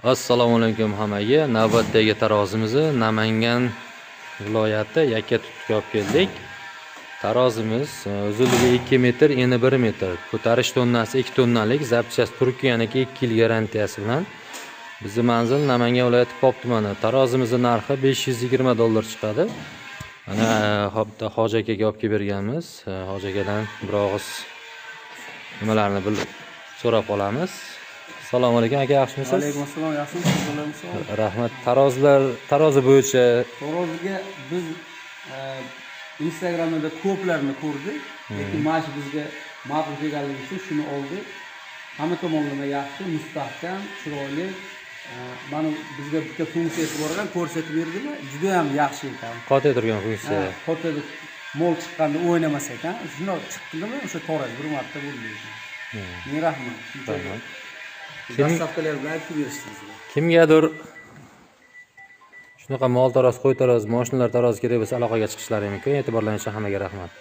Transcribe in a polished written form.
Assalomu alaykum hammaga. Navbatdagi tarozimizni Namangan viloyati Yakkatutga olib keldik. Tarozimiz uzunligi 2 metr, eni 1 metr. Ko'tarish tonnasi 2 tonnalik, zapchast Turkiyaniki 2 yil garantiyasi bilan. Bizning manzil Namangan viloyati Pop tumani. Tarozimizning narxi $520 chiqadi. Mana Hoji akaga olib kelib berganmiz. Hoji akadan bir og'iz nimalarni so'rab olamiz. Assalomu alaykum aka, yaxshimisiz? Alaykum assalom, yaxshimisiz? Rahmat. Tarozi bo'yicha Taroziga biz Instagramda ko'plarni ko'rdik, lekin mana shu bizga ma'qul kelganligi uchun shuni oldik. Hamma tomonlama yaxshi, mustahkam, chiroyli. Mana bizga bitta funksiyasi bor ekan, ko'rsatib berdimi? Juda ham yaxshi ekan. qotib turgan funksiya. Qotib mol chiqqanda o'ynamas ekan. Shunday chiqdimi, o'sha taroz bir marta bo'ldi ekan. Men rahmat. Rahmat. Dastavkalar bilan aytib berishdingiz. Kimgadir shunaqa mol taroz, qo'y taroz, mashinalar taroz kerak bo'lsa aloqaga chiqishlari mumkin. E'tiborlaringiz uchun hammaga rahmat.